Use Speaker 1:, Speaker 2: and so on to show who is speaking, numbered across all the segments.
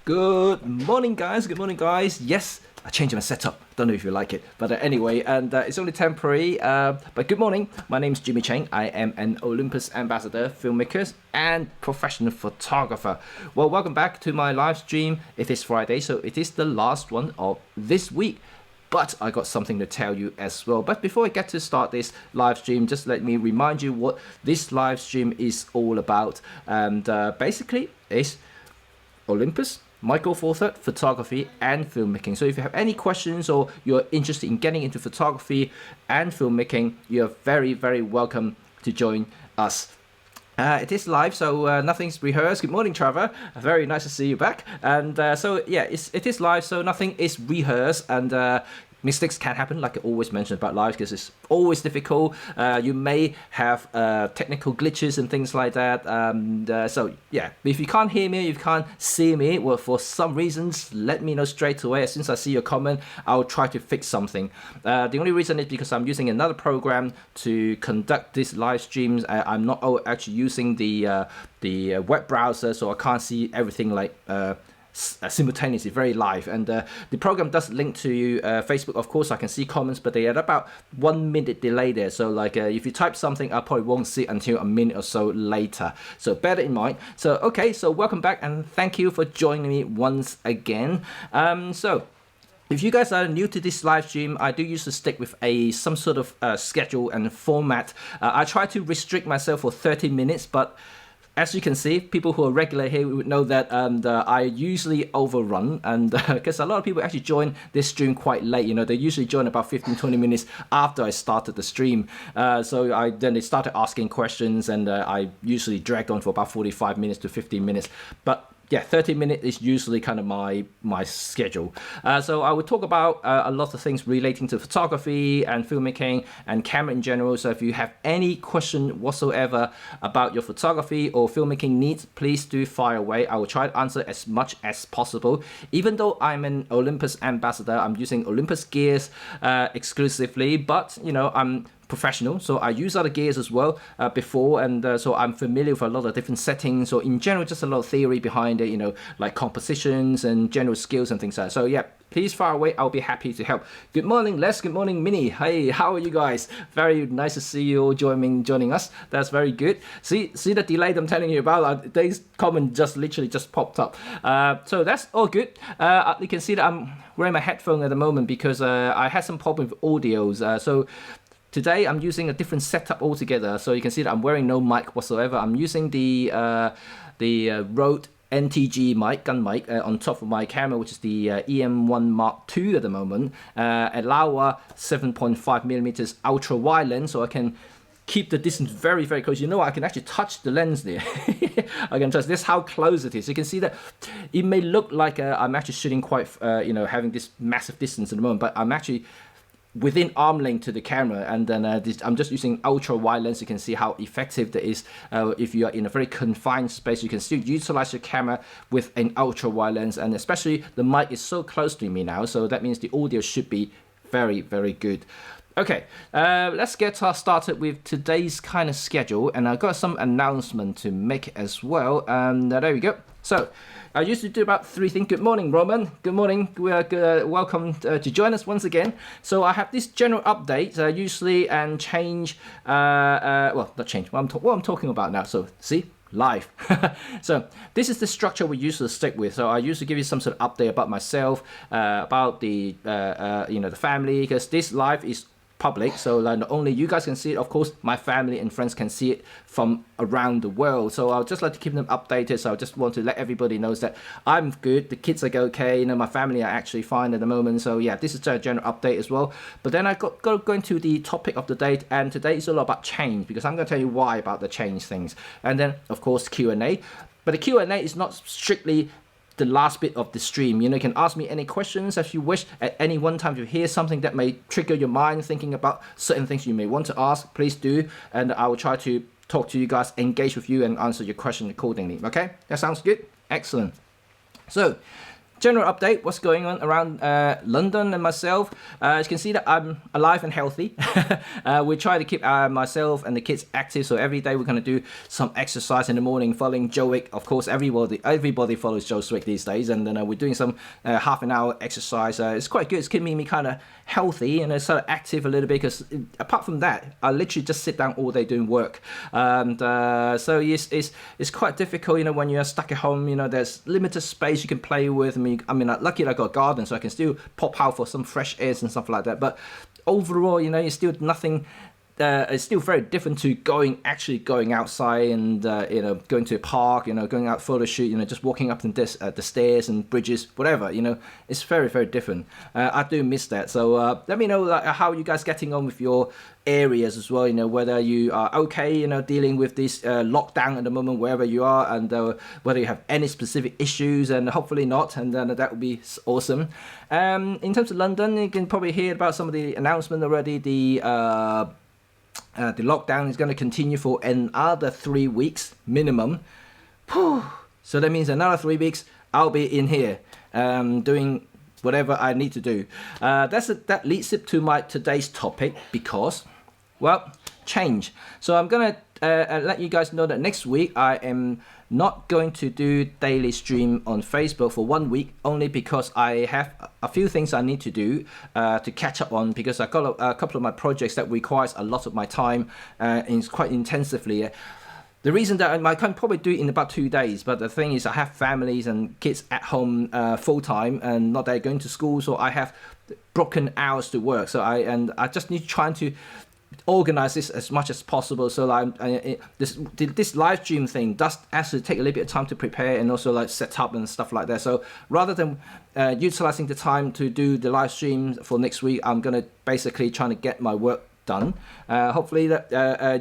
Speaker 1: Good morning, guys. Good morning, guys. Yes, I changed my setup. Don't know if you like it, but anyway, and it's only temporary. But good morning. My name's Jimmy Cheng. I am an Olympus ambassador, filmmaker, and professional photographer. Well, welcome back to my live stream. It is Friday, so it is the last one of this week. But I got something to tell you as well. But before I get to start this live stream, just let me remind you what this live stream is all about. And basically, it's Olympus, Michael Four Third, photography and filmmaking. So if you have any questions or you're interested in getting into photography and filmmaking, you're very, very welcome to join us. It is live, so nothing's rehearsed. Good morning, Trevor. Very nice to see you back. And so yeah, it is live, so nothing is rehearsed, and mistakes can happen, like I always mention about live, because it's always difficult. You may have technical glitches and things like that. So yeah, if you can't hear me, if you can't see me, well, for some reasons, let me know straight away. As soon as I see your comment, I'll try to fix something. The only reason is because I'm using another program to conduct these live streams. I'm not actually using the web browser, so I can't see everything like simultaneously, very live. And the program does link to Facebook. Of course, I can see comments, but they are about 1 minute delay there. So like if you type something, I probably won't see it until a minute or so later. So bear that in mind. So okay, so welcome back and thank you for joining me once again. So if you guys are new to this live stream, I do usually stick with some sort of schedule and format. I try to restrict myself for 30 minutes, but as you can see, people who are regular here would know that I usually overrun, and because a lot of people actually join this stream quite late. You know, they usually join about 15-20 minutes after I started the stream. So then they started asking questions, and I usually dragged on for about 45 minutes to 15 minutes. But yeah, 30 minutes is usually kind of my schedule. So I would talk about a lot of things relating to photography and filmmaking and camera in general. So if you have any question whatsoever about your photography or filmmaking needs, please do fire away. I will try to answer as much as possible. Even though I'm an Olympus ambassador, I'm using Olympus gears exclusively, but you know, I'm professional, so I use other gears as well before, and so I'm familiar with a lot of different settings, or in general just a lot of theory behind it, you know, like compositions and general skills and things like that. So yeah, please fire away, I'll be happy to help. Good morning Les, good morning Minnie. Hey, how are you guys? Very nice to see you all joining us. That's very good. See the delay I'm telling you about. Today's comment just literally just popped up. So that's all good. You can see that I'm wearing my headphone at the moment because I had some problem with audios. So today I'm using a different setup altogether, so you can see that I'm wearing no mic whatsoever. I'm using the Rode NTG mic, gun mic, on top of my camera, which is the EM1 Mark II at the moment, a Laowa 7.5mm ultra wide lens, so I can keep the distance very, very close. You know, I can actually touch the lens there. I can touch. This how close it is. You can see that it may look like I'm actually shooting quite, you know, having this massive distance at the moment, but I'm actually within arm length to the camera, and then I'm just using ultra wide lens. You can see how effective that is. If you are in a very confined space, you can still utilize your camera with an ultra wide lens, and especially the mic is so close to me now, so that means the audio should be very, very good. Okay, let's get started with today's kind of schedule, and I've got some announcement to make as well. There we go. So I used to do about 3 things. Good morning, Roman. Good morning. We are welcome to join us once again. So I have this general update usually, and change. Well, not change. What I'm talking about now. So see. Live. So this is the structure we usually stick with. So I usually give you some sort of update about myself, about the you know, the family, because this live is public, so not only you guys can see it, of course my family and friends can see it from around the world. So I'll just like to keep them updated. So I just want to let everybody know that I'm good, the kids are okay, you know, my family are actually fine at the moment. So yeah, this is a general update as well. But then I got go into the topic of the day, and today is all about change, because I'm going to tell you why about the change things, and then of course Q&A. But the Q&A is not strictly the last bit of the stream. You know, you can ask me any questions as you wish at any one time. If you hear something that may trigger your mind thinking about certain things you may want to ask, please do, and I will try to talk to you guys, engage with you, and answer your question accordingly. Okay, that sounds good. Excellent. So general update, what's going on around London and myself. As you can see that I'm alive and healthy. We try to keep myself and the kids active, so every day we're going to do some exercise in the morning following Joe Wick. Of course, everybody follows Joe Wick these days, and then we're doing some half an hour exercise. It's quite good. It's keeping me kind of healthy and sort of active a little bit, because apart from that, I literally just sit down all day doing work. And so it's quite difficult, you know, when you're stuck at home. You know, there's limited space you can play with. I mean, luckily I got a garden, so I can still pop out for some fresh airs and stuff like that. But overall, you know, it's still nothing. It's still very different to actually going outside and you know, going to a park, you know, going out photo shoot, you know, just walking up the stairs and bridges, whatever, you know. It's very, very different. I do miss that. So let me know how you guys getting on with your areas as well, you know, whether you are okay, you know, dealing with this lockdown at the moment wherever you are, and whether you have any specific issues, and hopefully not, and then that would be awesome. In terms of London, you can probably hear about some of the announcement already. The lockdown is going to continue for another 3 weeks minimum. Whew. So that means another 3 weeks I'll be in here doing whatever I need to do. That leads it to my today's topic, because, well, change. So I'm going to let you guys know that next week I am not going to do daily stream on Facebook for 1 week, only because I have a few things I need to do to catch up on, because I've got a couple of my projects that requires a lot of my time quite intensively. The reason that I can probably do it in about 2 days, but the thing is I have families and kids at home full time, and not they're going to school, so I have broken hours to work. So I just need trying to organize this as much as possible. So this live stream thing does actually take a little bit of time to prepare, and also like set up and stuff like that. So rather than utilizing the time to do the live stream for next week, I'm gonna basically trying to get my work done. Hopefully that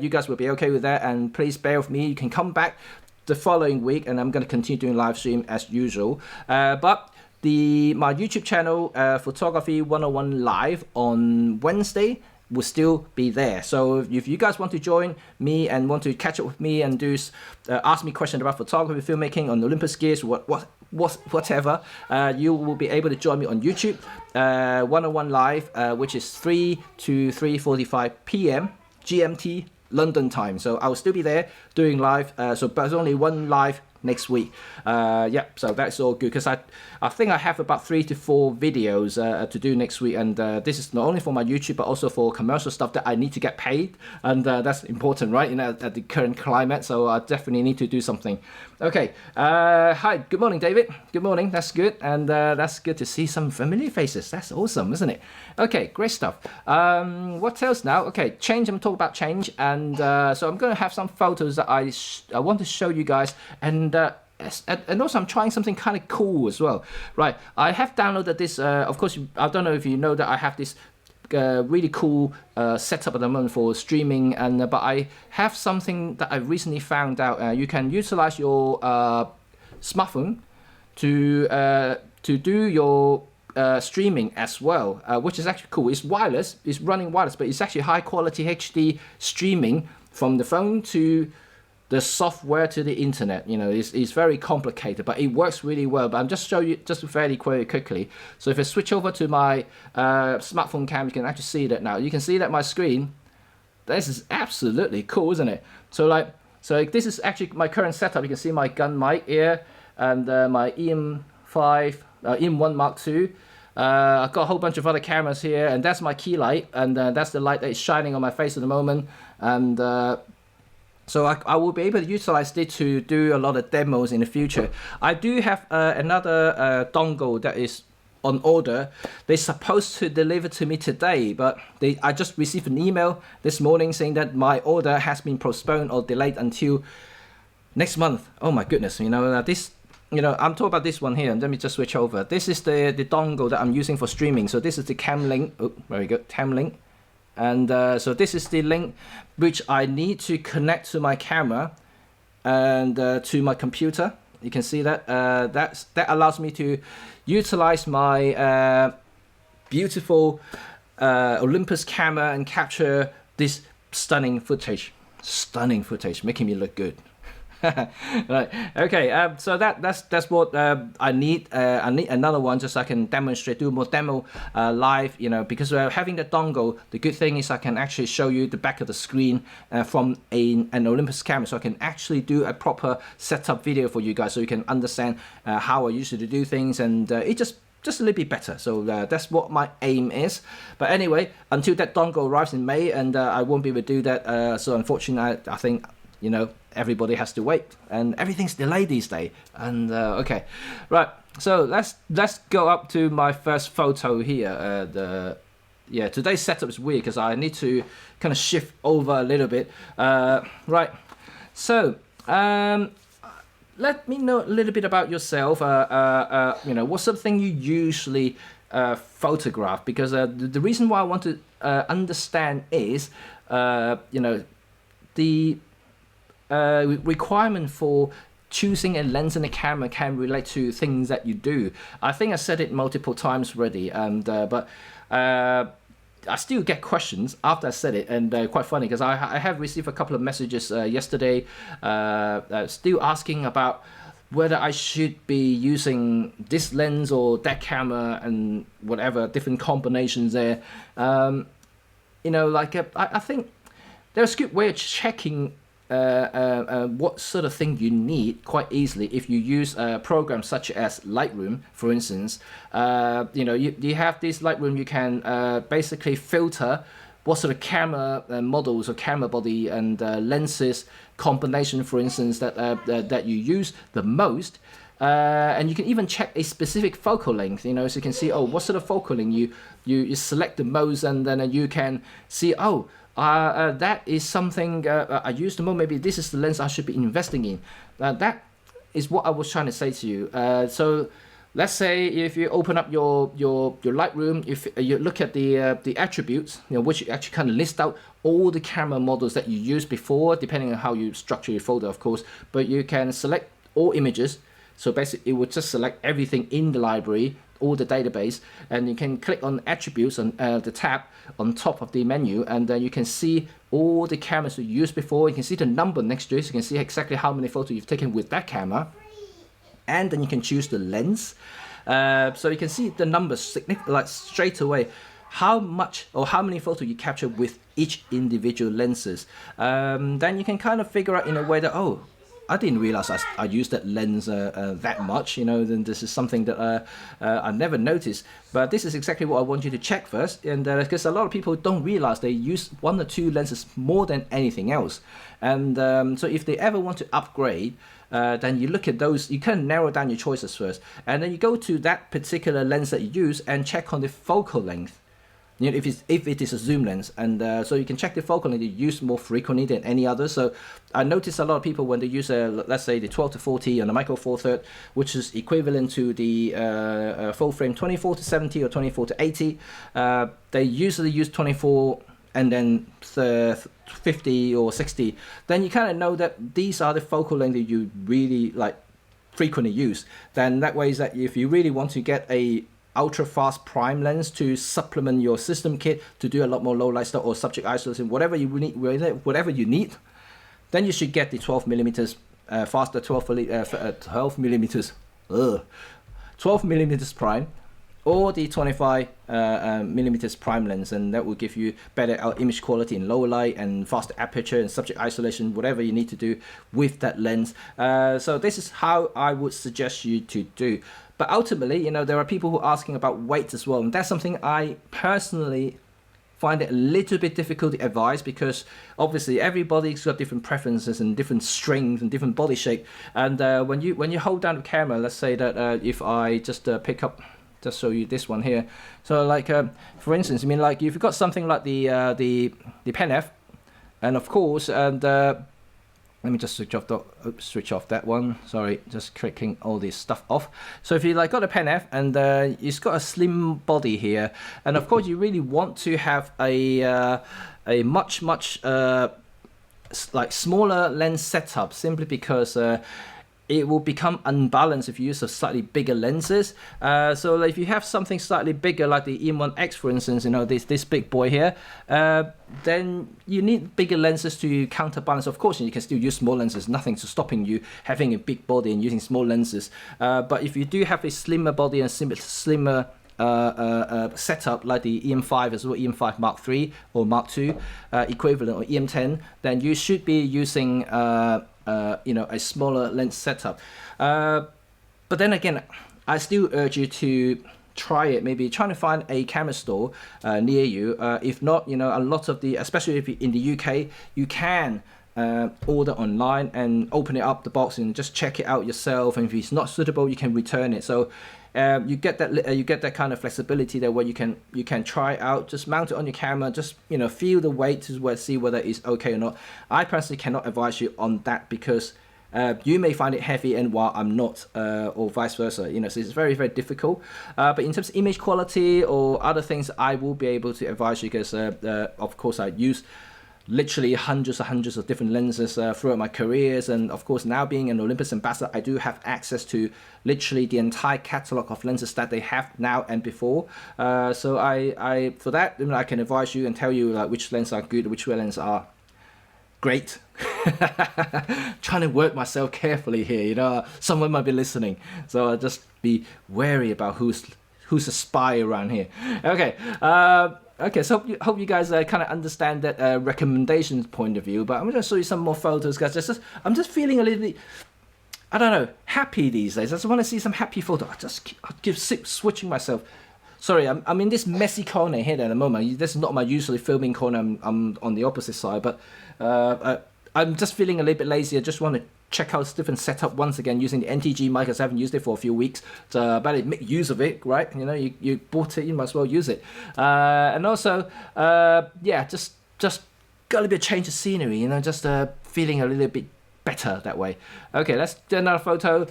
Speaker 1: you guys will be okay with that, and please bear with me. You can come back the following week, and I'm going to continue doing live stream as usual. But my YouTube channel, Photography 101 Live on Wednesday, will still be there. So if you guys want to join me and want to catch up with me and do ask me questions about photography, filmmaking, on Olympus gears, whatever, you will be able to join me on YouTube 101 Live, which is 3 to 3:45 p.m. GMT London time. So I will still be there doing live. So but there's only one live next week. Yeah, so that's all good, because I think I have about 3 to 4 videos to do next week, and this is not only for my YouTube but also for commercial stuff that I need to get paid, and that's important, right? You know, at the current climate. So I definitely need to do something. Okay. Hi, good morning, David. Good morning. That's good, and that's good to see some familiar faces. That's awesome, isn't it? Okay, great stuff. What else now? Okay, change. I'm talking about change, and so I'm going to have some photos that I want to show you guys, and also I'm trying something kind of cool as well. Right, I have downloaded this. Of course, I don't know if you know that I have this really cool setup at the moment for streaming, and but I have something that I recently found out. You can utilize your smartphone to do your streaming as well, which is actually cool. It's wireless, it's running wireless, but it's actually high quality HD streaming from the phone to the software to the internet. You know, it's very complicated, but it works really well. But I'm just show you just very quickly. So if I switch over to my smartphone cam, you can actually see that now. You can see that my screen. This is absolutely cool, isn't it? So this is actually my current setup. You can see my gun mic here, and my EM1 Mark II. I've got a whole bunch of other cameras here, and that's my key light, and that's the light that is shining on my face at the moment, and so I will be able to utilize it to do a lot of demos in the future. I do have another dongle that is on order. They're supposed to deliver to me today, but I just received an email this morning saying that my order has been postponed or delayed until next month. Oh my goodness, you know, this, you know, I'm talking about this one here, and let me just switch over. This is the dongle that I'm using for streaming. So this is the Camlink. Oh, very good, Camlink. And so this is the link which I need to connect to my camera and to my computer. You can see that that allows me to utilize my beautiful Olympus camera and capture this stunning footage, making me look good. Right. Okay. So that's what I need. I need another one just so I can demonstrate, do more demo live. Because having the dongle, the good thing is I can actually show you the back of the screen from an Olympus camera, so I can actually do a proper setup video for you guys, so you can understand how I usually do things, and it just a little bit better. So that's what my aim is. But anyway, until that dongle arrives in May, and I won't be able to do that. So unfortunately, I think everybody has to wait, and everything's delayed these days. And okay, right. So let's go up to my first photo here. Today's setup is weird because I need to kind of shift over a little bit. Right. So let me know a little bit about yourself. What's something you usually photograph? Because the reason why I want to understand is, the requirement for choosing a lens and a camera can relate to things that you do. I think I said it multiple times already, and but I still get questions after I said it, and quite funny because I have received a couple of messages yesterday still asking about whether I should be using this lens or that camera and whatever different combinations there. I think there's a good way of checking what sort of thing you need quite easily if you use programs such as Lightroom, for instance. You have this Lightroom, you can basically filter what sort of camera models or camera body and lenses combination, for instance, that you use the most. And you can even check a specific focal length, so you can see, what sort of focal length you select the most, and then you can see, that is something I use the most. Maybe this is the lens I should be investing in. That is what I was trying to say to you. So let's say if you open up your Lightroom, if you look at the attributes, which actually kind of list out all the camera models that you used before, depending on how you structure your folder, of course. But you can select all images. So basically, it would just select everything in the library, all the database, and you can click on attributes on the tab on top of the menu, and then you can see all the cameras you used before. You can see the number next to it, so you can see exactly how many photos you've taken with that camera, and then you can choose the lens. So you can see the numbers like straight away, how much or how many photos you capture with each individual lenses. Then you can kind of figure out in a way that, I didn't realize I used that lens that much, then this is something that I never noticed. But this is exactly what I want you to check first, and because a lot of people don't realize they use one or two lenses more than anything else. And so if they ever want to upgrade, then you look at those, you can narrow down your choices first, and then you go to that particular lens that you use and check on the focal length. If it is a zoom lens, and so you can check the focal length you use more frequently than any other. So I notice a lot of people when they use let's say the 12 to 40 on the micro four third, which is equivalent to the full frame 24 to 70 or 24 to 80, they usually use 24 and then 50 or 60. Then you kind of know that these are the focal length that you really frequently use. Then that way is that if you really want to get a ultra fast prime lens to supplement your system kit to do a lot more low light stuff or subject isolation, whatever you need, then you should get the 12 millimeters faster 12 millimeters 12 millimeters prime, or the 25 millimeters prime lens, and that will give you better image quality in low light and faster aperture and subject isolation, whatever you need to do with that lens. So this is how I would suggest you to do. But ultimately, there are people who are asking about weight as well, and that's something I personally find it a little bit difficult to advise, because obviously everybody's got different preferences and different strength and different body shape. And when you hold down the camera, let's say that if I just pick up, just show you this one here. So for instance, if you've got something like the Pen F, and of course, and let me just switch off that one. Sorry, just clicking all this stuff off. So if you got a Pen F, and it's got a slim body here, and of course you really want to have a much smaller lens setup, simply because it will become unbalanced if you use a slightly bigger lenses. So like if you have something slightly bigger, like the EM1X, for instance, this big boy here, then you need bigger lenses to counterbalance. Of course, you can still use small lenses. Nothing's stopping you having a big body and using small lenses. But if you do have a slimmer body and slimmer setup like the EM5 as well, EM5 Mark III or Mark II equivalent, or EM10, then you should be using a smaller lens setup. But then again, I still urge you to try it. Maybe trying to find a camera store near you. If not, a lot of especially if you're in the UK, you can order online and open it up the box and just check it out yourself. And if it's not suitable, you can return it. So you get that kind of flexibility there, where you can try it out, just mount it on your camera, just feel the weight to see whether it's okay or not. I personally cannot advise you on that, because you may find it heavy and while I'm not, or vice versa. So it's very, very difficult. But in terms of image quality or other things, I will be able to advise you, because of course I use literally hundreds of different lenses throughout my careers, and of course now being an Olympus ambassador, I do have access to literally the entire catalog of lenses that they have now and before. So I for that, I can advise you and tell you like which lenses are good, which lenses are great. Trying to work myself carefully here, someone might be listening, so I'll just be wary about who's a spy around here. Okay, so hope you guys kind of understand that recommendations point of view. But I'm going to show you some more photos, guys. I'm just feeling a little bit, I don't know, happy these days. I just want to see some happy photos. I'll keep switching myself. Sorry, I'm in this messy corner here at the moment. This is not my usually filming corner. I'm on the opposite side, but I'm just feeling a little bit lazy. I just want to check out different setup once again using the NTG mic, as I haven't used it for a few weeks. So better make use of it, right? You bought it, you might as well use it. And also, just got a little bit of change of scenery, just feeling a little bit better that way. Okay, let's do another photo.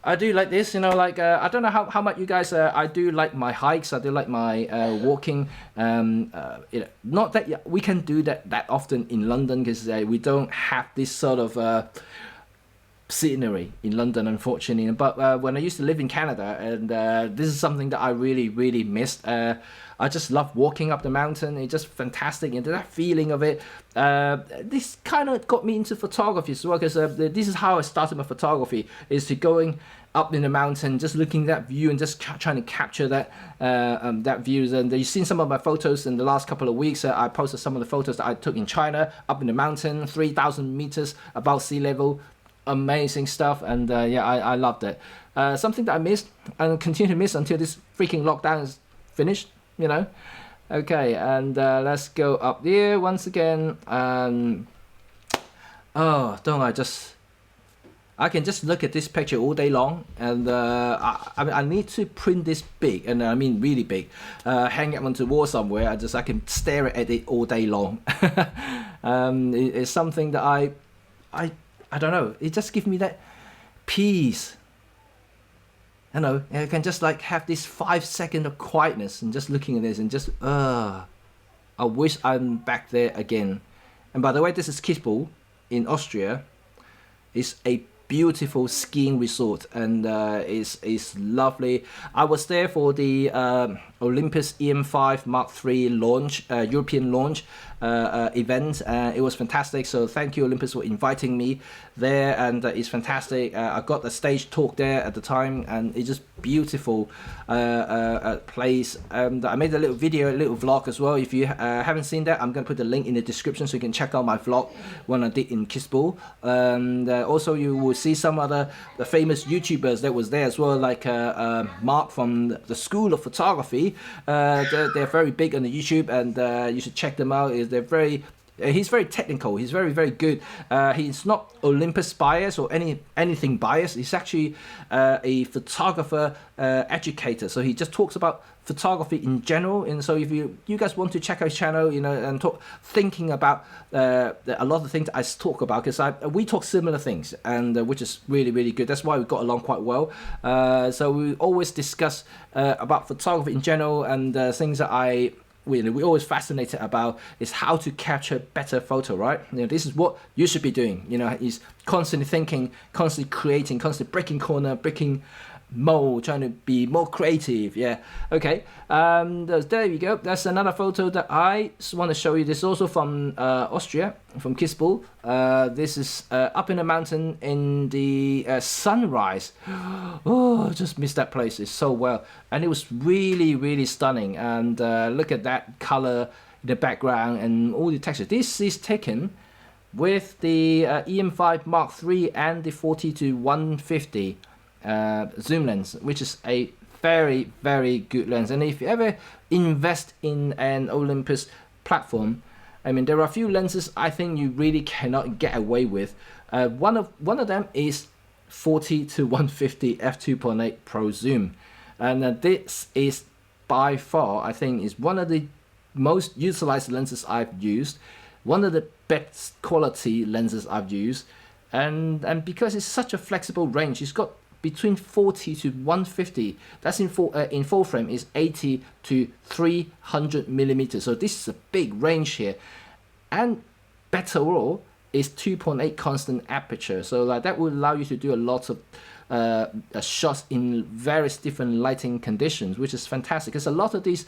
Speaker 1: I do like this, I don't know how much you guys, I do like my hikes, I do like my walking. Not that we can do that often in London, because we don't have this sort of scenery in London, unfortunately. But when I used to live in Canada, and this is something that I really, really missed. I just love walking up the mountain. It's just fantastic, and that feeling of it. This kind of got me into photography as well, because this is how I started my photography, is to going up in the mountain, just looking at that view and just trying to capture that views. And you've seen some of my photos in the last couple of weeks. I posted some of the photos that I took in China, up in the mountain, 3,000 meters above sea level. Amazing stuff, and I loved it. Something that I missed and continue to miss until this freaking lockdown is finished. Okay, and let's go up there once again. I can just look at this picture all day long, and I need to print this big, and I mean really big, hang it onto the wall somewhere. I can stare at it all day long. It's something that I don't know, it just gives me that peace. I can just have this 5 second of quietness and just looking at this and just, I wish I'm back there again. And by the way, this is Kitzbühel in Austria. It's a beautiful skiing resort, and it's lovely. I was there for the Olympus EM5 Mark III launch, European launch event. It was fantastic, so thank you Olympus for inviting me there, and it's fantastic. I got a stage talk there at the time, and it's just beautiful place. And I made a little video, a little vlog as well. If you haven't seen that, I'm going to put the link in the description so you can check out my vlog when I did in Kitzbühel. And also you will see some other the famous YouTubers that was there as well, like Mark from the School of Photography. They're very big on the YouTube, and you should check them out. He's very technical. He's very, very good. He's not Olympus biased or anything biased. He's actually a photographer educator. So he just talks about photography in general. And so if you guys want to check out his channel, and thinking about a lot of the things I talk about, because we talk similar things, and which is really, really good. That's why we got along quite well. So we always discuss about photography in general, and things that I we're always fascinated about is how to capture better photo, right? This is what you should be doing. Is constantly thinking, constantly creating, constantly breaking corner, breaking mold, trying to be more creative. Yeah. Okay. There you go. That's another photo that I want to show you. This is also from Austria, from Kitzbühel. This is up in the mountain in the sunrise. Oh, I just missed that place. It's so well, and it was really, really stunning. And look at that color in the background and all the texture. This is taken with the EM5 Mark III and the 40-150 zoom lens, which is a very, very good lens. And if you ever invest in an Olympus platform, I mean, there are a few lenses I think you really cannot get away with. One of them is 40-150 f2.8 Pro zoom, and this is by far, I think, is one of the most utilized lenses I've used, one of the best quality lenses I've used, and because it's such a flexible range, it's got between 40-150. That's in full frame is 80-300 millimeters. So this is a big range here, and better all is 2.8 constant aperture. So that will allow you to do a lot of shots in various different lighting conditions, which is fantastic. Because a lot of these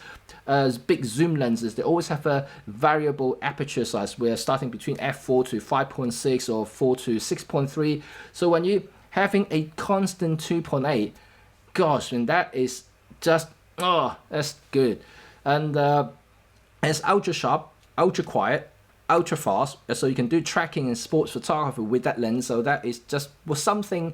Speaker 1: big zoom lenses, they always have a variable aperture size. We're starting between f4 to 5.6 or 4 to 6.3. So when you having a constant 2.8, gosh, and that is just, oh, that's good. And it's ultra sharp, ultra quiet, ultra fast, so you can do tracking and sports photography with that lens. So that is just was something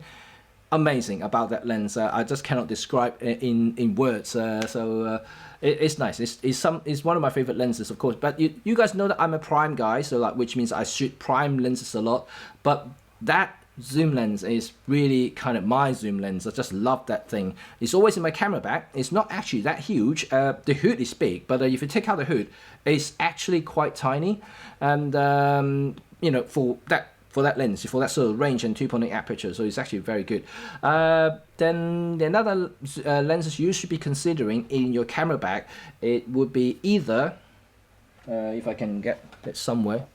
Speaker 1: amazing about that lens. I just cannot describe in words. It's nice. It's one of my favorite lenses, of course. But you guys know that I'm a prime guy, so which means I shoot prime lenses a lot. But that zoom lens is really kind of my zoom lens. I just love that thing. It's always in my camera bag. It's not actually that huge. The hood is big, but if you take out the hood, it's actually quite tiny. And for that lens, for that sort of range and 2.8 aperture, so it's actually very good. Then the another lenses you should be considering in your camera bag, it would be either, if I can get it somewhere.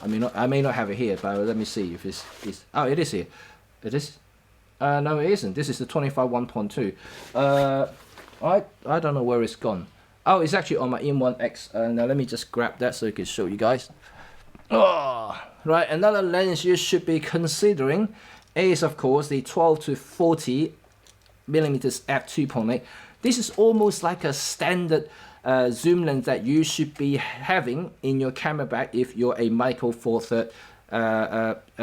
Speaker 1: I may not have it here, but let me see if it's oh, it is here. It is. No, it isn't. This is the 25 1.2. I don't know where it's gone. Oh, it's actually on my EM1X. Now let me just grab that so I can show you guys. Oh, right. Another lens you should be considering is, of course, the 12-40 millimeters f2.8. This is almost like a standard zoom lens that you should be having in your camera bag if you're a Micro Four Third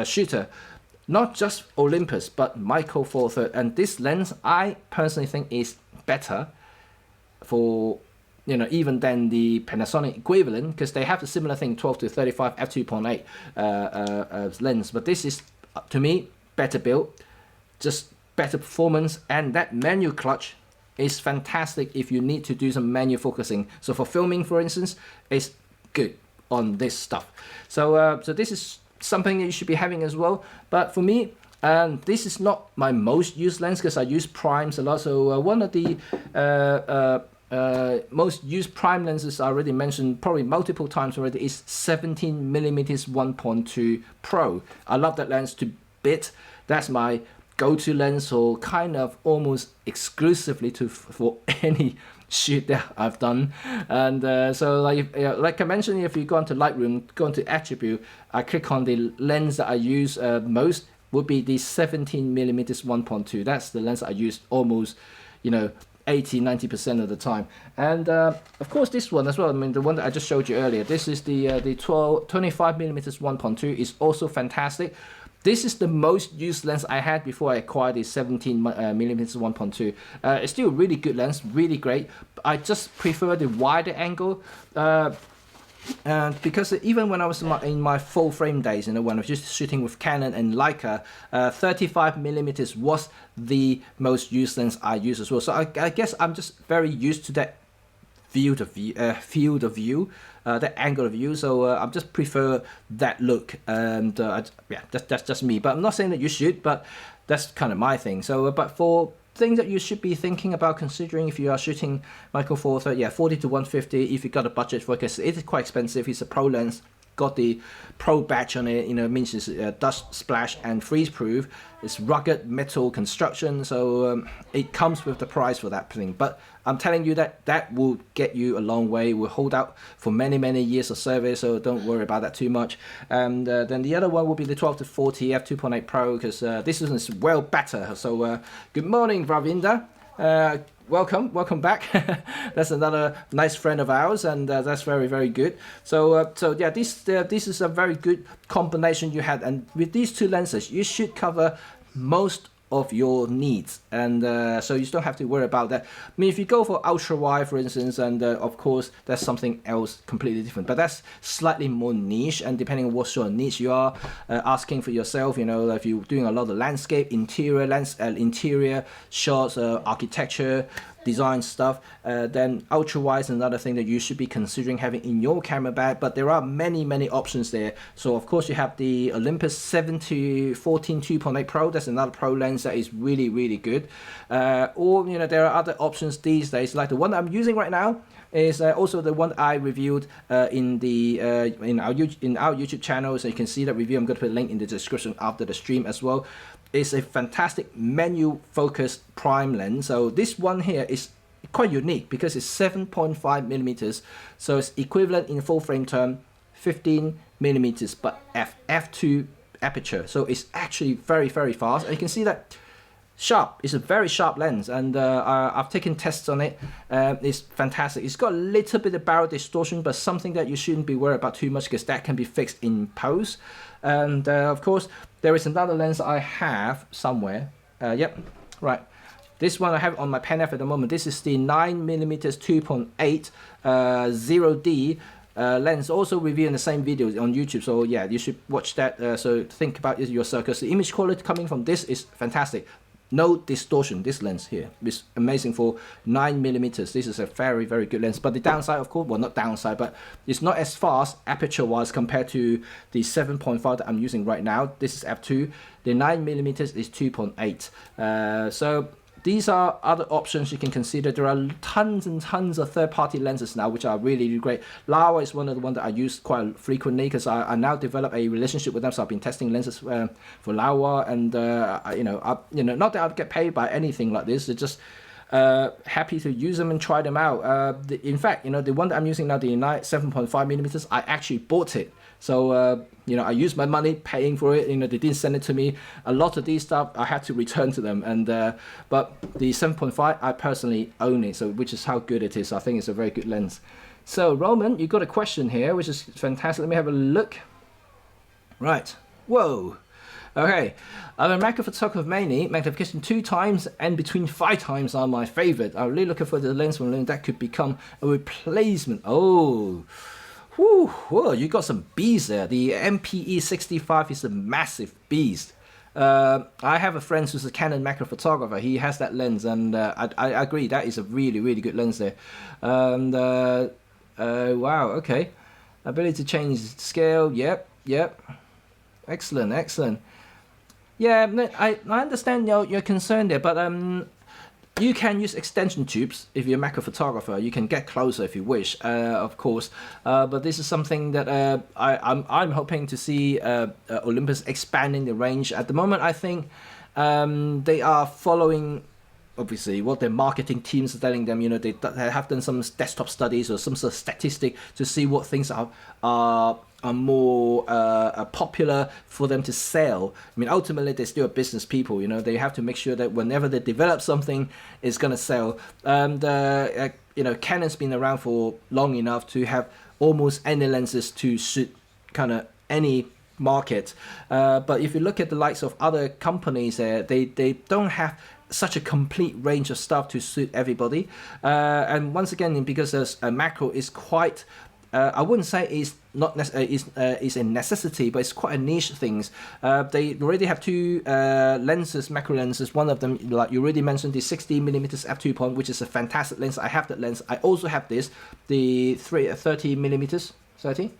Speaker 1: shooter. Not just Olympus, but Micro Four Third. And this lens, I personally think, is better for even than the Panasonic equivalent, because they have a similar thing, 12-35 f2.8 lens. But this is, to me, better built, just better performance, and that manual clutch is fantastic if you need to do some manual focusing. So for filming, for instance, it's good on this stuff. So this is something that you should be having as well. But for me, this is not my most used lens because I use primes a lot. So one of the most used prime lenses I already mentioned probably multiple times already is 17mm 1.2 Pro. I love that lens to bit. That's my go-to lens, or kind of almost exclusively for any shoot that I've done. And so like I mentioned, if you go into Lightroom, go into attribute, I click on the lens that I use most would be the 17mm 1.2. That's the lens I use almost 80-90% of the time. And of course this one as well, I mean the one that I just showed you earlier, this is the 25mm 1.2 is also fantastic. This is the most used lens I had before I acquired the 17mm 1.2. It's still a really good lens, really great. I just prefer the wider angle because even when I was in my full frame days, when I was just shooting with Canon and Leica, 35mm was the most used lens I use as well. So I guess I'm just very used to that field of view, that angle of view. So I just prefer that look, and yeah, that's just me. But I'm not saying that you should, but that's kind of my thing. So but for things that you should be thinking about considering if you are shooting micro four thirty, 40 to 150. If you got a budget for it, because it is quite expensive. It's a pro lens. Got the pro badge on it, means it's dust splash and freeze proof. It's rugged metal construction, so it comes with the price for that thing. But I'm telling you that will get you a long way. Will hold out for many years of service, so don't worry about that too much. And then the other one will be the 12 to 40 f2.8 Pro, because this is well better. So good morning, Ravinda. Welcome back. That's another nice friend of ours, and that's very good. So yeah, this is a very good combination you had, and with these two lenses, you should cover most of your needs, and so you don't have to worry about that. I mean, if you go for ultra wide, for instance, and of course that's something else completely different, but that's slightly more niche, and depending on what sort of niche you are asking for yourself, if you're doing a lot of landscape, interior shots, architecture, design stuff, then ultra wide is another thing that you should be considering having in your camera bag. But there are many options there. So of course you have the Olympus 7 to 14 2.8 Pro. That's another pro lens that is really good. Or there are other options these days, like the one that I'm using right now is also the one I reviewed in our YouTube channel. So you can see that review. I'm going to put a link in the description after the stream as well. It's a fantastic menu focused prime lens. So this one here is quite unique because it's 7.5 millimeters, so it's equivalent in full frame term 15 millimeters, but f2 aperture. So it's actually very fast, and you can see that sharp. It's a very sharp lens, and I've taken tests on it. It's fantastic. It's got a little bit of barrel distortion, but something that you shouldn't be worried about too much, because that can be fixed in post. And of course there is another lens I have somewhere. Yep, right, this one I have on my Pen F at the moment. This is the 9mm 2.8 0D lens, also reviewed in the same video on YouTube. So yeah, you should watch that. So think about it yourself, because the image quality coming from this is fantastic. No distortion. This lens here is amazing for 9mm. This is a very good lens, but the downside, of course, well, not downside, but it's not as fast aperture wise compared to the 7.5 that I'm using right now. This is f2. The 9mm is 2.8. So these are other options you can consider. There are tons and tons of third-party lenses now, which are really great. Laowa is one of the ones that I use quite frequently, because I now develop a relationship with them. So I've been testing lenses for Laowa, and not that I get paid by anything like this. It's just happy to use them and try them out. In fact, the one that I'm using now, the 7.5mm, I actually bought it. So I used my money paying for it. They didn't send it to me. A lot of these stuff I had to return to them, and but the 7.5 I personally own it, so which is how good it is. I think it's a very good lens. So Roman, you got a question here, which is fantastic. Let me have a look. Right. Whoa. Okay, I'm a macro photographer mainly. Magnification 2 times and between 5 times are my favorite. I'm really looking for the lens from that could become a replacement. Oh. Whoa, you got some beast there. The MPE 65 is a massive beast. I have a friend who's a Canon macro photographer. He has that lens, and I agree, that is a really good lens there. And wow, okay. Ability to change scale, yep. Excellent. Yeah, I understand your concern there, but you can use extension tubes if you're a macro photographer. You can get closer if you wish, of course. But this is something that I'm hoping to see Olympus expanding the range. At the moment, I think they are following, obviously, what their marketing teams are telling them. They have done some desktop studies or some sort of statistic to see what things are more popular for them to sell. I mean, ultimately, they're still business people. They have to make sure that whenever they develop something, it's going to sell. And Canon's been around for long enough to have almost any lenses to suit kind of any market. But if you look at the likes of other companies, they don't have such a complete range of stuff to suit everybody. And once again, because macro is quite I wouldn't say it's not is a necessity, but it's quite a niche thing. They already have 2 lenses, macro lenses. One of them, like you already mentioned, the 60mm f2 point, which is a fantastic lens. I have that lens. I also have this, the 30mm 30.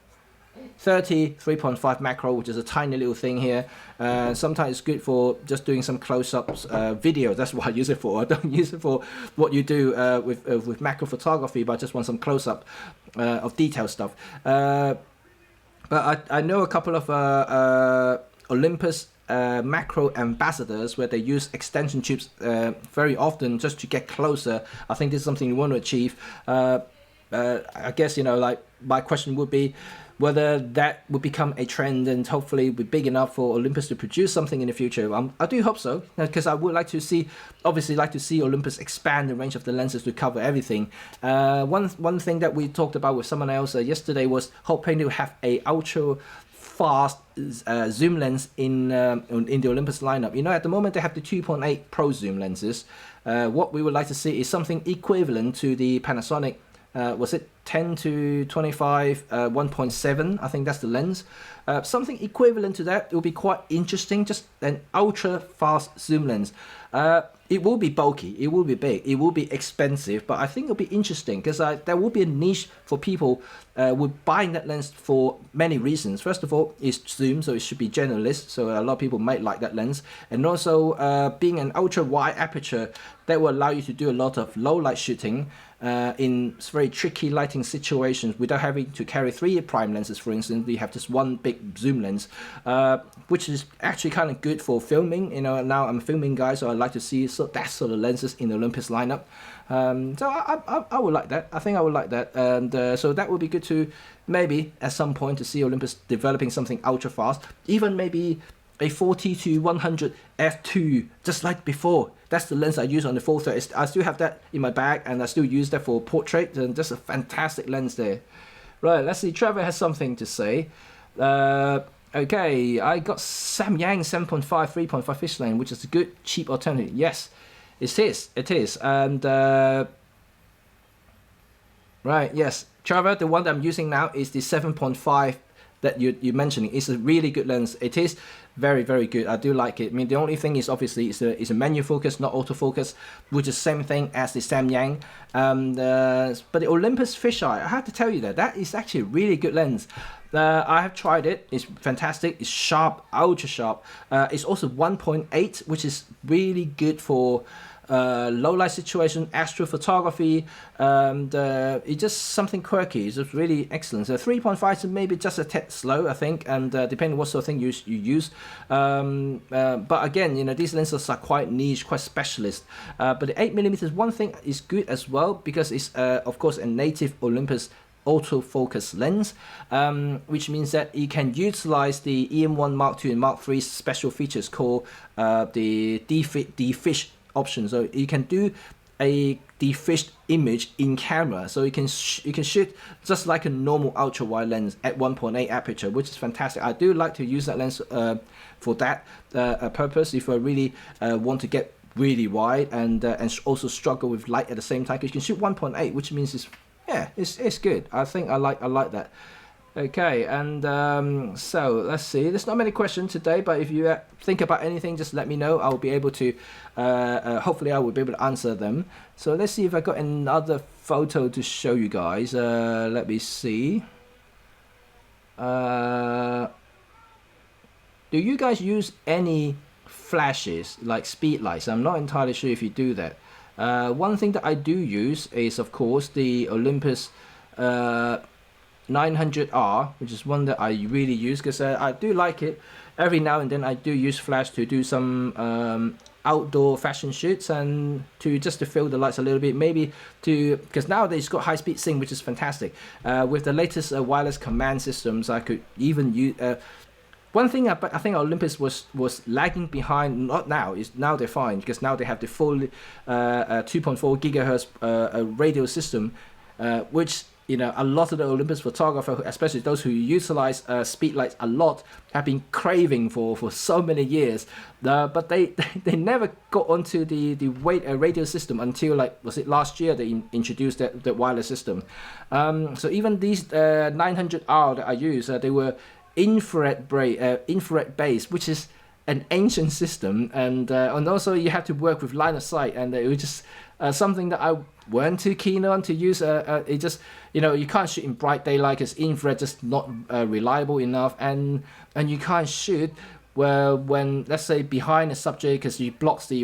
Speaker 1: 3.5 macro, which is a tiny little thing here. Sometimes it's good for just doing some close-ups video. That's what I use it for. I don't use it for what you do with macro photography, but I just want some close-up of detail stuff. But I know a couple of Olympus macro ambassadors where they use extension tubes very often just to get closer. I think this is something you want to achieve. I guess, like my question would be whether that would become a trend and hopefully be big enough for Olympus to produce something in the future. I do hope so, because I would like to see Olympus expand the range of the lenses to cover everything. One thing that we talked about with someone else yesterday was hoping to have a ultra fast zoom lens in the Olympus lineup. At the moment they have the 2.8 Pro zoom lenses. What we would like to see is something equivalent to the Panasonic. Was it 10 to 25 1.7? I think that's the lens. Something equivalent to that. It will be quite interesting. Just an ultra fast zoom lens. It will be bulky, it will be big, it will be expensive, but I think it'll be interesting because there will be a niche for people with buying that lens for many reasons. First of all, it's zoom, so it should be generalist, so a lot of people might like that lens. And also being an ultra wide aperture, that will allow you to do a lot of low light shooting in very tricky lighting situations without having to carry 3 prime lenses. For instance, we have just one big zoom lens, which is actually kind of good for filming. Now I'm a filming guy, so I like to see that sort of lenses in the Olympus lineup. So I would like that. I think I would like that, and so that would be good to maybe at some point to see Olympus developing something ultra fast, even maybe a 40 to 100 f2, just like before. That's the lens I use on the 430. I still have that in my bag, and I still use that for portrait, and just a fantastic lens there. Right, let's see. Trevor has something to say. Okay, I got Samyang 7.5 3.5 fish lane, which is a good cheap alternative. Yes, it is. And right, yes, Trevor, the one that I'm using now is the 7.5 that you're mentioning. It's a really good lens. It is very, very good. I do like it. I mean, the only thing is obviously it's a manual focus, not autofocus, which is the same thing as the Samyang. But the Olympus fisheye, I have to tell you that is actually a really good lens. I have tried it. It's fantastic. It's sharp, ultra sharp. It's also 1.8, which is really good for low light situation, astrophotography, and it's just something quirky. It's just really excellent. So 3.5 is maybe just a tad slow, I think, and depending on what sort of thing you use. But again, these lenses are quite niche, quite specialist. But the 8mm, one thing is good as well, because it's of course a native Olympus autofocus lens, which means that you can utilize the EM1 Mark II and Mark III special features called the defish option. So you can do a defished image in camera, so you can shoot just like a normal ultra wide lens at 1.8 aperture, which is fantastic. I do like to use that lens for that purpose, if I really want to get really wide and also struggle with light at the same time, because you can shoot 1.8, which means it's good. I think I like that. Okay, and so let's see. There's not many questions today, but if you think about anything, just let me know. I'll be able to, hopefully I will be able to answer them. So let's see if I got another photo to show you guys. Let me see. Do you guys use any flashes, like speed lights? I'm not entirely sure if you do that. One thing that I do use is, of course, the Olympus 900R, which is one that I really use, because I do like it. Every now and then I do use flash to do some outdoor fashion shoots, and to fill the lights a little bit, maybe because nowadays it's got high speed sync, which is fantastic. With the latest wireless command systems, I could even use one thing I think Olympus was lagging behind. Not now, is now they're fine, because now they have the full 2.4 gigahertz radio system, which a lot of the Olympus photographers, especially those who utilize speed lights a lot, have been craving for so many years. But they never got onto the radio system until, like, was it last year they introduced the wireless system. So even these 900R that I use, they were infrared based, which is an ancient system, and also you have to work with line of sight, and it was just something that I weren't too keen on to use. It just, you can't shoot in bright daylight because infrared just not reliable enough, and you can't shoot when, let's say, behind a subject because you blocks the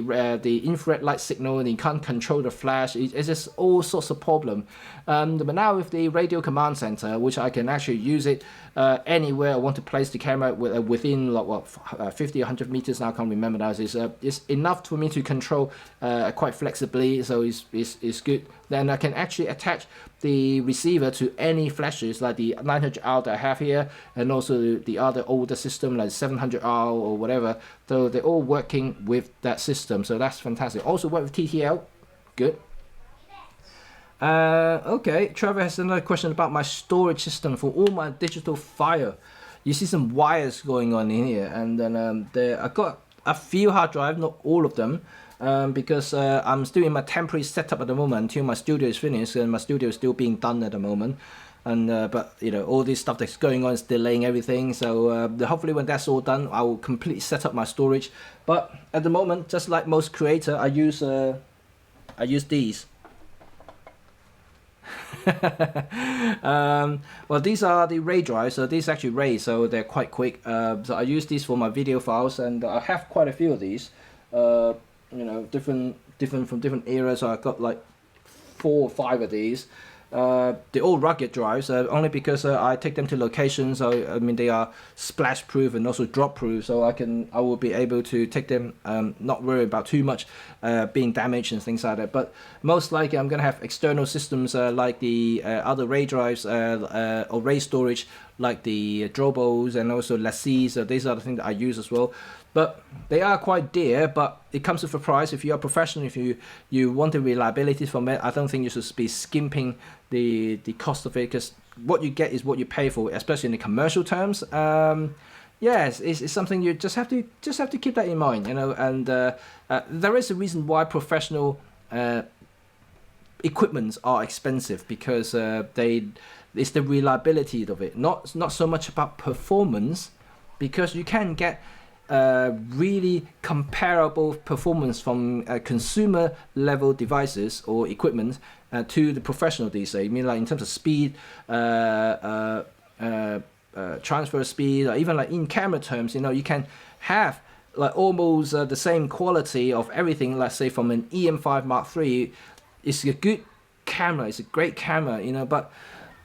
Speaker 1: infrared light signal and you can't control the flash. It's just all sorts of problem. But now with the radio command center, which I can actually use it anywhere I want to place the camera within like what 50 or 100 meters now, I can't remember now. It's enough for me to control quite flexibly, so it's good. Then I can actually attach the receiver to any flashes like the 900R that I have here, and also the other older system like 700R or whatever. So they're all working with that system, so that's fantastic. Also work with TTL, good. Okay, Trevor has another question about my storage system for all my digital file. You see some wires going on in here, and then I've got a few hard drives, not all of them, because I'm still in my temporary setup at the moment until my studio is finished, and my studio is still being done at the moment. And but all this stuff that's going on is delaying everything. So hopefully when that's all done, I will completely set up my storage. But at the moment, just like most creator, I use these. Well, these are the RAID drives, so these actually RAID, so they're quite quick. So I use these for my video files, and I have quite a few of these. Different from different eras. So I've got like 4 or 5 of these. They're all rugged drives, only because I take them to locations. So I mean, they are splash proof and also drop proof, so I will be able to take them, not worry about too much being damaged and things like that. But most likely I'm gonna have external systems like the other RAID drives or RAID storage, like the Drobos and also Lassies. So these are the things that I use as well. But they are quite dear, but it comes with a price. If you are professional, if you want the reliability from it, I don't think you should be skimping the cost of it, because what you get is what you pay for, especially in the commercial terms. Yes, it's something you just have to keep that in mind, and there is a reason why professional equipments are expensive, because it's the reliability of it, not so much about performance, because you can get really comparable performance from consumer level devices or equipment to the professional these days. I mean, like in terms of speed, transfer speed, or even like in camera terms, you can have like almost the same quality of everything. Let's say from an EM5 Mark III, it's a good camera, it's a great camera, but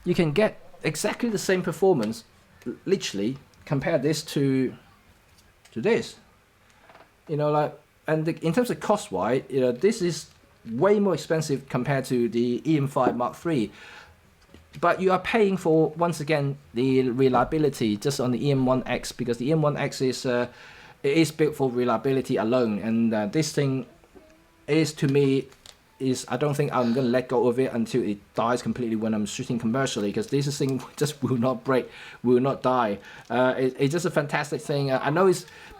Speaker 1: you can get exactly the same performance. Literally, compare this to this, and in terms of cost wise, this is way more expensive compared to the EM5 Mark III, but you are paying for, once again, the reliability just on the EM1X, because the EM1X is built for reliability alone, and this thing is, to me, I don't think I'm gonna let go of it until it dies completely when I'm shooting commercially, because this thing just will not break, will not die. It's just a fantastic thing. I know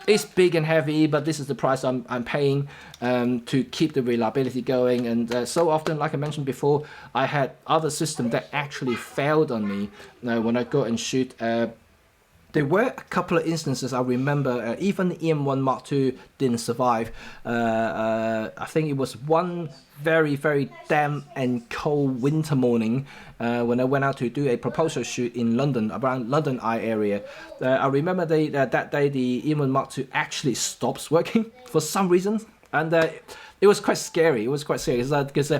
Speaker 1: it's big and heavy, but this is the price I'm paying to keep the reliability going. And so often, like I mentioned before, I had other systems that actually failed on me when I go and shoot. There were a couple of instances I remember, even the EM1 Mark II didn't survive. I think it was one very, very damp and cold winter morning when I went out to do a proposal shoot in London, around London Eye area. I remember that day the EM1 Mark II actually stops working for some reason, and it was quite scary. It was quite serious because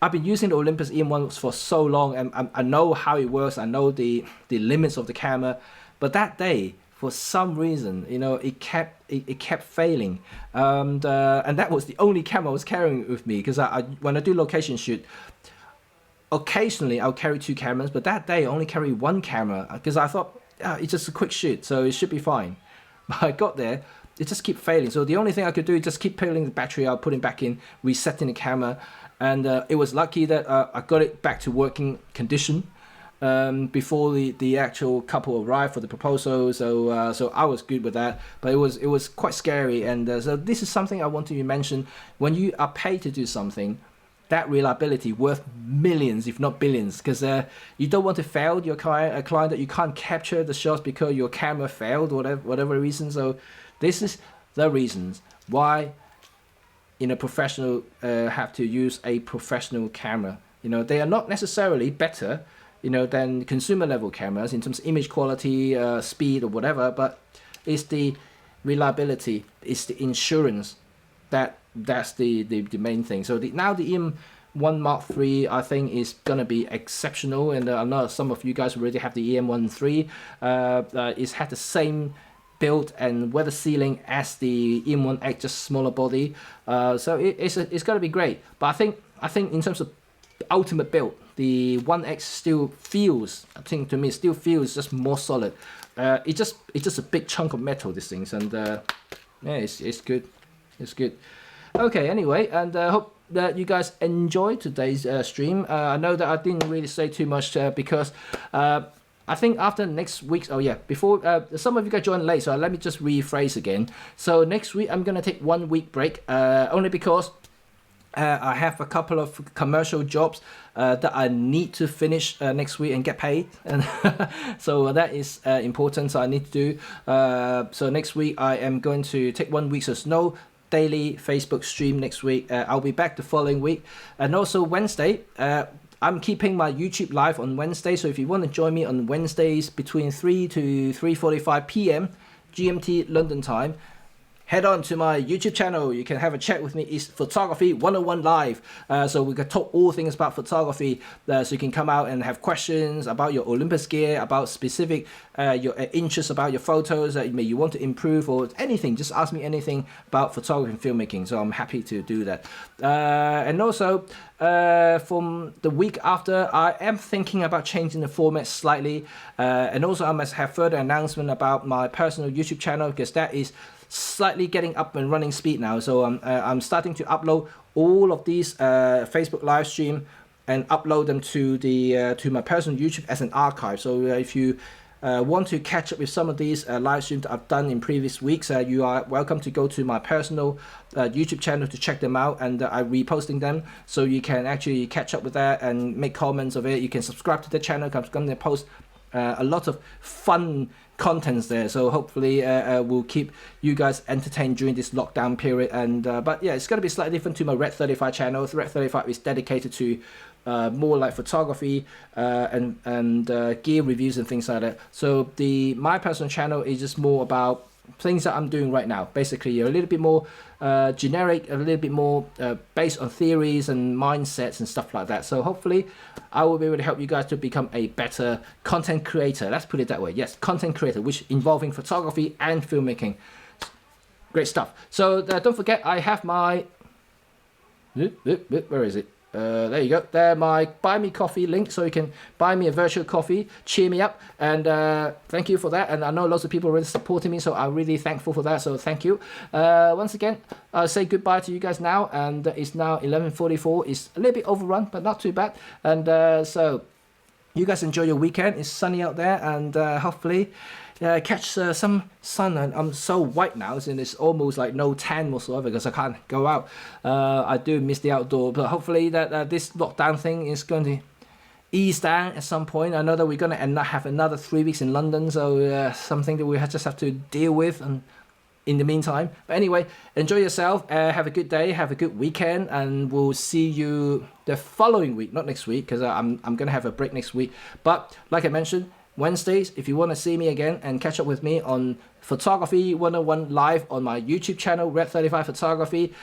Speaker 1: I've been using the Olympus EM1 for so long, and I know how it works. I know the limits of the camera. But that day, for some reason, it kept failing, and that was the only camera I was carrying with me, because when I do location shoot, occasionally I'll carry 2 cameras, but that day I only carry 1 camera, because I thought it's just a quick shoot, so it should be fine. But I got there, it just kept failing. So the only thing I could do is just keep peeling the battery out, putting back in, resetting the camera, and it was lucky that I got it back to working condition before the actual couple arrived for the proposal, so I was good with that. But it was quite scary, and so this is something I want to mention. When you are paid to do something, that reliability worth millions, if not billions, because you don't want to fail your client that you can't capture the shots because your camera failed, whatever reason. So This is the reasons why professional have to use a professional camera. They are not necessarily better, than consumer level cameras in terms of image quality, speed or whatever, but it's the reliability, it's the insurance that's the main thing. So now the EM1 Mark III I think is gonna be exceptional, and I know some of you guys already have the EM1 III. It's had the same build and weather sealing as the EM1X, just smaller body. So it's gonna be great. But I think in terms of ultimate build, the 1X still feels, I think to me, still feels just more solid. It's just a big chunk of metal, these things, and yeah, it's good. It's good. Okay, anyway, and hope that you guys enjoyed today's stream. I know that I didn't really say too much because I think after next week's, oh yeah, before some of you guys joined late, so let me just rephrase again. So next week I'm gonna take 1 week break, only because I have a couple of commercial jobs that I need to finish next week and get paid, and so that is important. So I need to do. So next week I am going to take 1 week. So there's no daily Facebook stream next week. I'll be back the following week, and also Wednesday. I'm keeping my YouTube live on Wednesday. So if you want to join me on Wednesdays between 3 to 3:45 p.m. GMT London time, head on to my YouTube channel. You can have a chat with me. It's Photography 101 Live. So we can talk all things about photography. So you can come out and have questions about your Olympus gear, about specific your interests about your photos that you want to improve, or anything. Just ask me anything about photography and filmmaking. So I'm happy to do that. And also from the week after, I am thinking about changing the format slightly. And also I must have further announcement about my personal YouTube channel, because that is slightly getting up and running speed now. So I'm starting to upload all of these Facebook live stream and upload them to the to my personal YouTube as an archive. So if you want to catch up with some of these live streams that I've done in previous weeks, you are welcome to go to my personal YouTube channel to check them out, and I'm reposting them, so you can actually catch up with that and make comments of it. You can subscribe to the channel. I'm going to post a lot of fun contents there, so hopefully we'll keep you guys entertained during this lockdown period. And but yeah, it's going to be slightly different to my Red 35 channel. The Red 35 is dedicated to more like photography and gear reviews and things like that. So my personal channel is just more about things that I'm doing right now. Basically, a little bit more generic, a little bit more based on theories and mindsets and stuff like that. So hopefully I will be able to help you guys to become a better content creator. Let's put it that way. Yes, content creator, which involving photography and filmmaking. Great stuff. So don't forget, I have my where is it? There you go. There, my buy me coffee link, so you can buy me a virtual coffee, cheer me up, and thank you for that. And I know lots of people are really supporting me, so I'm really thankful for that. So thank you. Once again, I'll say goodbye to you guys now, and it's now 11:44. It's a little bit overrun, but not too bad. And so you guys enjoy your weekend. It's sunny out there, and hopefully catch some sun. And I'm so white now, and it's almost like no tan whatsoever because I can't go out. I do miss the outdoor, but hopefully that this lockdown thing is going to ease down at some point. I know that we're going to have another 3 weeks in London, so something that we just have to deal with, and in the meantime. But anyway, enjoy yourself, have a good day, have a good weekend, and we'll see you the following week, not next week, because I'm going to have a break next week. But like I mentioned, Wednesdays, if you want to see me again and catch up with me on Photography 101 Live on my YouTube channel, Red 35 Photography,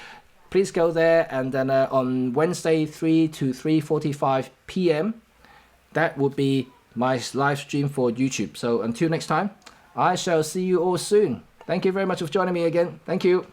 Speaker 1: please go there. And then on Wednesday, 3 to 3:45 p.m., that would be my live stream for YouTube. So until next time, I shall see you all soon. Thank you very much for joining me again. Thank you.